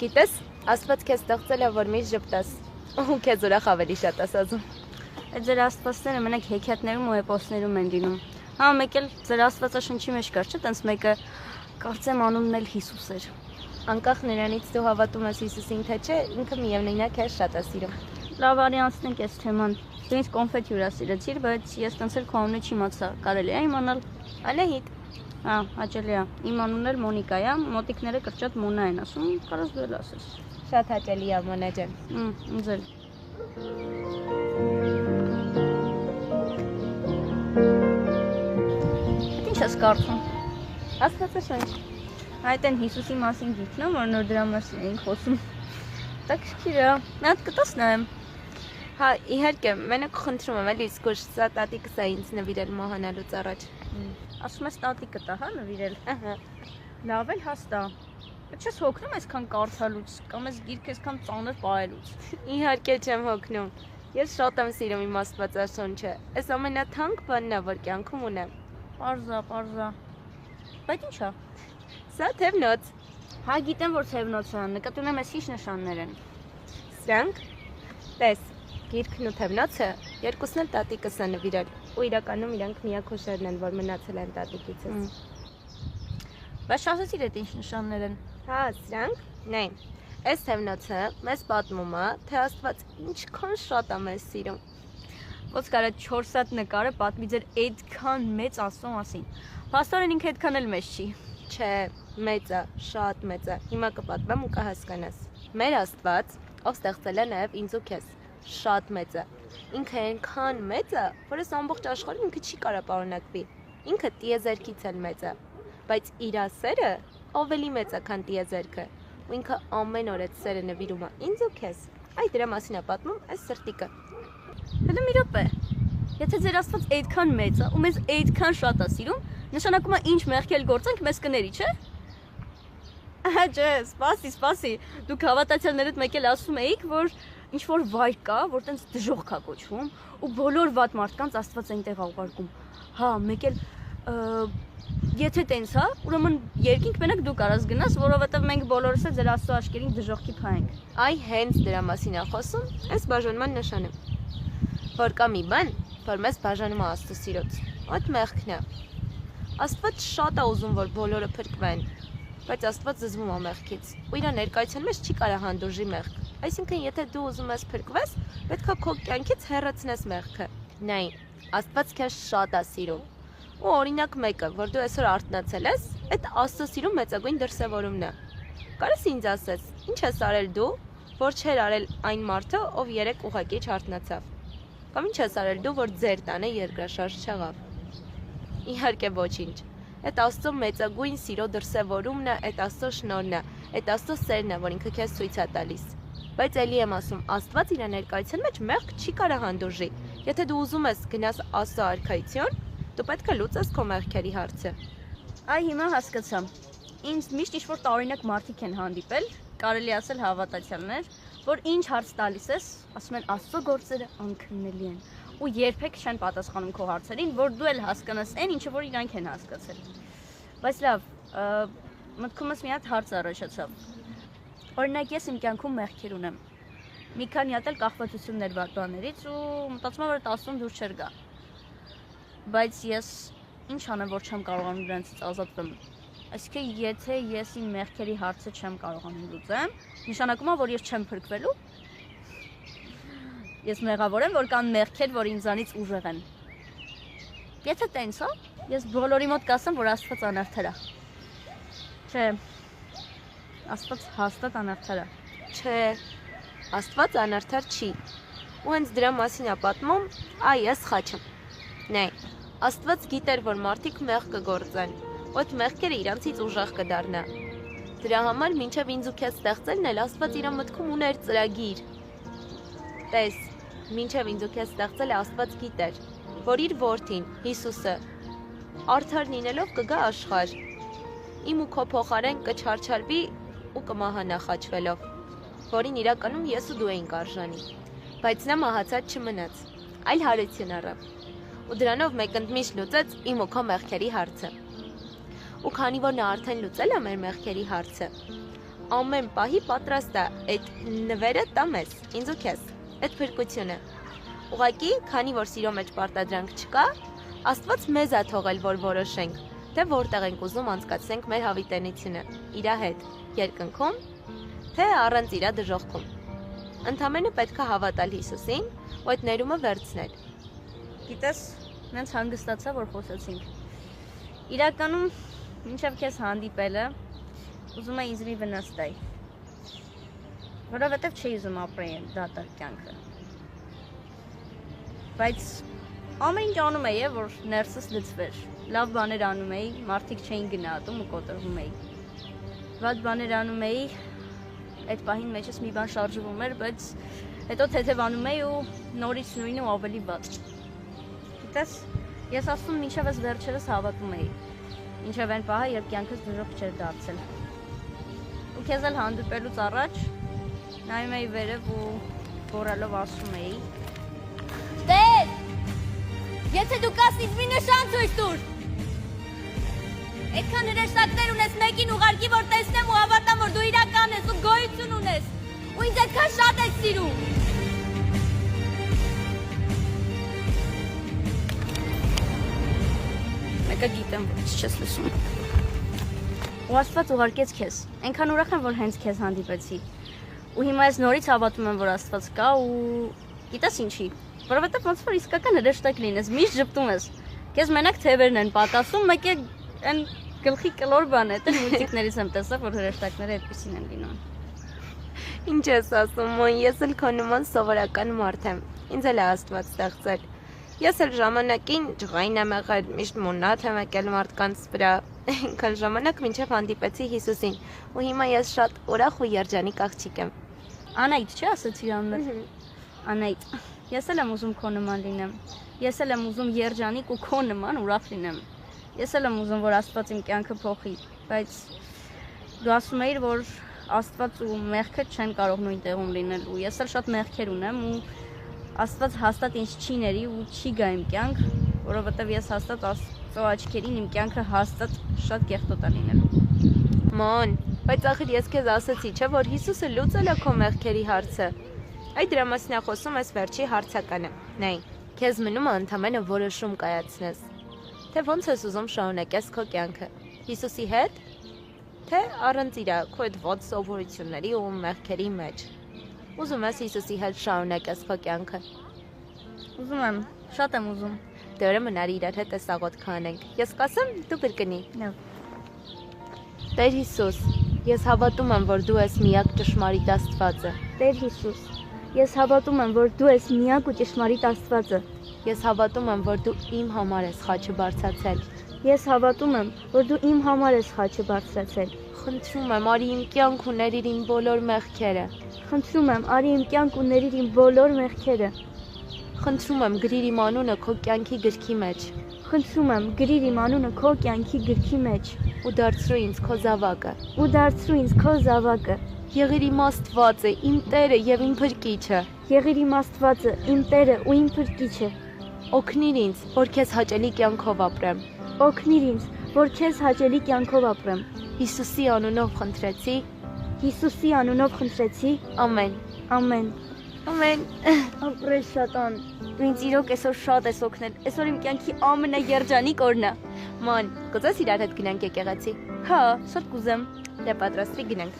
Գիտես, Աստված քեզ ստեղծել է, որ մի ժպտաս, ու քեզ ուրախ ավելի շատ ես ասում։ Այդ ձեր աստվածները մենակ հեքիաթներում ու էպոսներում են լինում։ Հա, մեկ էլ ձեր աստվածաշնչի մեջ կար, չէ՞, տենց մեկը կարծեմ անունն էլ Հիսուս էր։ Անկախ նրանից դու հավատում ես Հիսուսին, թե չէ, ինքը միևնույն է քեզ շատ է սիրում։ Լավ, արի անցնենք այս թեման։ Դու ինձ կոնֆետ հյուրասիրեցիր, բայց ես տենց էլ քո անունը չիմացա։ Կարելի է իմանալ։ Անահիտ։ Հա, հաճելի է։ Իմ անունն էլ Մոնիկա է, մոտիկները կրճատ Մոնա են ասում, կարաս դու էլ ասես։ Շատ հաճելի է, Մոնա ջան։ Ինձ էլ։ Ինչ ես կարծում։ Աստվածաշունչ։ Այդ են Հիսուսի մասին գիքն է, որ նոր դրա մասին էինք խոսում։ Տակշքիր է, մի հատ կտաս նայեմ։ Հա, իհարկե, մենակ խնդրում եմ, էլի զգուշ, սա տատիկս է ինձ նվիրել մահանալուց առաջ։ Ասում ես տատիկը տա, հա, նվիրել։ Ահա։ Լավ էլ հաստա։ Չես հոգնում այսքան կարդալուց, կամ այս գիրքը այսքան ծանր պահելուց։ Իհարկե չեմ հոգնում։ Ես շատ եմ սիրում իմ Աստվածաշունչը։ Այս ամենաթանկ բանն է, որ կյանքում ունեմ։ Պարզա։ Բայց ի՞նչ է։ Սա թևնոց։ Հա, գիտեմ, որ թևնոց է, նկատի ունեմ այս ինչ նշաններ են։ Սրանք տես, գիրքն ու թևնոցը երկուսն էլ տատիկս է նվիրել, ու իրականում իրանք միակ հուշերն են, որ մնացել են տատիկիցս։ Բայց ասացիր այդ ինչ նշաններ են։ Հա, սրանք, նայ, այս թևնոցը մեզ պատմում է, թե Աստված ինչքան շատ է մեզ սիրում։ Ոնց կարա 4 հատ նկարը պատմի ձեր այդքան մեծ Աստծո մասին։ Փաստորեն ինքը այդքան էլ մեծ չի։ Չէ, մեծ է, շատ մեծ է։ Հիմա կպատմեմ ու կհասկանաս։ Մեր Աստված, ով ստեղծել է նաև ինձ ու քեզ, շատ մեծ է։ Ինքը այնքան մեծ է, որ այս ամբողջ աշխարհում ինքը չի կարող պարունակվի։ Ինքը տիեզերքից էլ մեծ է, բայց իր սերը ավելի մեծ է, քան տիեզերքը։ Ու ինքը ամեն օր այդ սերը նվիրում է ինձ ու քեզ։ Այդ դրա մասին է պատմում այս սրտիկը։ Հետո մի րոպե։ Եթե ձեր Աստված այդքան մեծ է ու մեզ այդքան շատ է սիրում, նշանակում է ինչ մեղքել գործենք մեզ կների, չէ՞։ Ահա չէ, սպասի։ Դուք հավատացյալներդ մեկ էլ ասում էիք, որ ինչ որ վայր կա, որ տենց դժոխք է կոչվում ու բոլոր վատ մարդկանց Աստված այնտեղ ուղարկում։ Հա, մեկ էլ եթե տենց հա, ուրեմն երկինք մենակ դու կարաս գնաս, որովհետև մենք բոլորս էլ ձեր Աստծո աշկերին դժոխքի փայենք։ Այ հենց դրա մասին է խոսում այս բաժանման նշանը։ Որ կա մի բան, որ մեզ բաժանում է Աստծո սիրոց, այդ մեղքն է։ Աստված շատ է ուզում, որ բոլորը փրկվեն, բայց Աստված զզվում է մեղքից, ու իր ներկայության մեջ չի կարող հանդուրժի մեղք։ Այսինքն, եթե դու ուզում ես փրկվես, պետք է քո կյանքից հեռացնես մեղքը։ Նայ, Աստված քեզ շատ է սիրում։ Ու օրինակ մեկը, որ դու այսօր արթնացել ես, այդ Աստծո սիրում մեծագույն դրսևորումն է։ Կարես ինձ ասես, ինչ ես արել դու, որ չէր արել այն մարդը, ով երեք ուղղակի չարթնացավ։ Կամ ինչ ես արել դու, որ ձեր տանը երկրաշարժ չեղավ։ Իհարկե ոչինչ։ Այդ Աստծո մեծագույն սիրո դրսևորումն է, այդ Աստծո շնորհն է, այդ Աստծո սերն է, որ ինքը քեզ ցույց է տալիս։ Բայց ելի եմ ասում, Աստված իր ներկայության մեջ մեղք չի կարող հանդուրժի։ Եթե դու ուզում ես գնաս Աստծո արքայություն, դու պետք է լուծես քո մեղքերի հարցը։ Այ հիմա հասկացա։ Ինձ միշտ ինչ-որ տարօրինակ մարդիկ են հանդիպել, կարելի ասել հավատացյալներ, որ ինչ հարց տալիս ես, ասում են Աստծո գործերը անքննելի են, ու երբեք չեն պատասխանում քո հարցերին, որ դու էլ հասկանաս այն, ինչը որ իրանք են հասկացել։ Բայց լավ, մտքումս մի հատ հարց առաջացավ։ Օրինակ ես իմ կյանքում մեղքեր ունեմ։ Մի քանի հատ էլ կախվածություններ բաներից ու մտածում եմ, որ 10-ում դուրս չեր գա։ Բայց ես ինչ անեմ, որ չեմ կարողանում դրանցից ազատվեմ։ Այսինքն, եթե ես իմ մեղքերի հարցը չեմ կարողանում լուծեմ, նշանակում է, որ ես չեմ փրկվելու։ Ես մեղավոր եմ, որ կան մեղքեր, որ ինձանից ուժեղ են։ Եթե տենց է, ես բոլորի մոտ կասեմ, որ Աստված անարդար է։ Չէ, Աստված հաստատ անարդար է։ Չէ, Աստված անարդար չի։ Ու հենց դրա մասին է պատմում այս խաչը։ Նայ, Աստված գիտեր, որ մարդիկ մեղ կգործեն, ու այդ մեղքերը իրանցից ուժեղ կդառնա։ Դրա համար մինչև ինձ ու քեզ ստեղծելն էլ Աստված իր մտքում ուներ ծրագիր։ Տես, մինչև ինձ ու քեզ ստեղծել Աստված գիտեր, որ իր որդին Հիսուսը արդար լինելով կգա աշխարհ։ Իմ ու քո փոխարեն կչարչարվի ու կմահանա խաչվելով, որին իրականում ես ու դու էինք արժանի։ Բայց նա մահացած չմնաց, այլ հարություն առավ։ Ու դրանով մեկընդմիշտ լուծեց իմ ու քո մեղքերի հարցը։ Ու քանի որ նա արդեն լուծել է մեր մեղքերի հարցը, ամեն պահի պատրաստ է այդ նվերը տա մեզ, ինձ ու քեզ, այդ փրկությունը։ Ուղղակի, քանի որ սիրո մեջ պարտադրանք չկա, Աստված մեզ է թողել, որ որոշենք, թե որտեղ ենք ուզում անցկացնենք մեր հավիտենությունը, իրա հետ, երկնքում, թե առանց իրա դժոխքում։ Ընդամենը պետք է հավատալ Հիսուսին ու այդ ներումը վերցնել։ Գիտես, նենց հանգստացա, որ խոսեցինք։ Իրականում, մինչև քեզ հանդիպելը, ուզում եմ ինձ մի վնաս տալ, որովհետև չի ուզում ապրել դատարկ կյանքը։ Բայց ամեն ինչ անում էի, որ ներսս լցվեր։ Լավ բաներ անում էի, մարդիկ չէին գնահատում ու կոտրվում էի։ Վատ բաներ անում էի, այդ պահին մեջս մի բան շարժվում էր, բայց հետո թեթևանում էի ու նորից նույնը ու ավելի վատ։ Գիտես, ես ասում մինչև ես վերջերս հավատում էի, մինչև այն պահը, երբ կյանքս դժոխք չէր դարձել։ Ու քեզ էլ հանդիպելուց առաջ նայում էի վերև ու գոռալով ասում էի. «Տեր, եթե դու կաս ինձ մի նշան ցույց տուր։ Այդքան հրեշտակներ ունես, մեկին ուղարկի, որ տեսնեմ ու հավատամ, որ դու իրական ես ու գոյություն ունես, ու ինձ այդքան շատ ես սիրում»։ Մեկը գիտեմ, որ ինձ չես լսում։ Ու Աստված ուղարկեց քեզ։ Այնքան ուրախ եմ, որ հենց քեզ հանդիպեցի։ Ու հիմա ես նորից հավատում եմ, որ Աստված կա ու գիտես ինչի, որովհետև ոնց որ իսկական հրեշտակ լինես, միշտ ժպտում ես։ Քեզ մենակ թևերն են պատասում, մեկ է այն գլխի կլոր բան է, դա մուլտիկներից եմ տեսավ, որ հրեշտակները այդպեսին են լինում։ Ինչ ես ասում, մոն, ես էլ քո նման սովորական մարդ եմ։ Ինձ էլ է Աստված ստեղծել։ Ես էլ ժամանակին ջղային եմ եղել, միշտ մուննաթ եմ եկել մարդկանց վրա, այնքան ժամանակ մինչև հանդիպեցի Հիսուսին, ու հիմա ես շատ ուրախ ու երջանիկ աղջիկ եմ։ Անայդ, չէ՞ ասացի անունը։ Անայդ, ես էլ եմ ուզում քո նման լինեմ։ Ես էլ եմ ուզում երջանիկ ու քո նման ուրախ լինեմ։ Ես էլ եմ ուզում, որ Աստված իմ կյանքը փոխի, բայց դու ասում էիր, որ Աստված ու մեղքը չեն կարող նույն տեղում լինել, ու ես էլ շատ մեղքեր ունեմ ու Աստված հաստատ ինձ չի ների ու չի գա իմ կյանք, որովհետև ես հաստատ Աստծո աչքերին իմ կյանքը հաստատ շատ կեղտոտ է լինելու։ Ման, բայց ախր ես քեզ ասացի, չէ՞ որ Հիսուսը լուծել է քո մեղքերի հարցը։ Այդ դրա մասին է խոսում այս վերջի հարցականը։ Նայ, քեզ մնում է ընդամենը որոշում կայացնես, թե ոնց ես ուզում շարունակես քո կյանքը։ Հիսուսի հետ, թե առանց իրա քո այդ ված սովորությունների ու մեղքերի մեջ։ Ուզում ես Հիսուսի հետ շարունակես քո կյանքը։ Ուզում եմ, շատ եմ ուզում։ Դե ուրեմն արի իրար հետ էս աղոթք անենք։ Ես կասեմ, դու կրկնի։ Լավ։ Տեր Հիսուս, ես հավատում եմ, որ դու ես միակ ճշմարիտ Աստվածը։ Տեր Հիսուս, ես հավատում եմ, որ դու ես միակ ու ճշմարիտ Աստվածը։ Ես հավատում եմ, որ դու իմ համար ես խաչը բարձրացել։ Ես հավատում եմ, որ դու իմ համար ես խաչը բարձրացել։ Խնդրում եմ, արի իմ կյանք ու ների իմ բոլոր մեղքերը։ Խնդրում եմ, արի իմ կյանք ու ների իմ բոլոր մեղքերը։ Խնդրում եմ, գրիր իմ անունը քո կյանքի գրքի մեջ։ Խնդրում եմ, գրիր իմ անունը քո կյանքի գրքի մեջ ու դարձրու ինձ քո զավակը։ ու դարձրու ինձ քո զավակը։ Եղիր իմ Աստվածը, իմ Տերը եւ իմ Փրկիչը։ Եղիր իմ Աստվածը, իմ Տերը ու իմ Փրկիչը։ Օգնիր ինձ, որ քեզ հաճելի կյանքով ապրեմ։ Օգնիր ինձ, որ քեզ հաճելի կյանքով ապրեմ։ Հիսուսի անունով խնդրեցի։ Հիսուսի անունով խնդրեցի։ Ամեն։ Ամեն։ Ամեն։ Ապրես շատան։ Դու ինձ իրոք այսօր շատ ես օգնել։ Այսօր իմ կյանքի ամենաերջանիկ օրն է։ Ման, կուզես իրար հետ գնանք եկեղեցի։ Հա, շատ կուզեմ։ Դե պատրաստվի գնանք։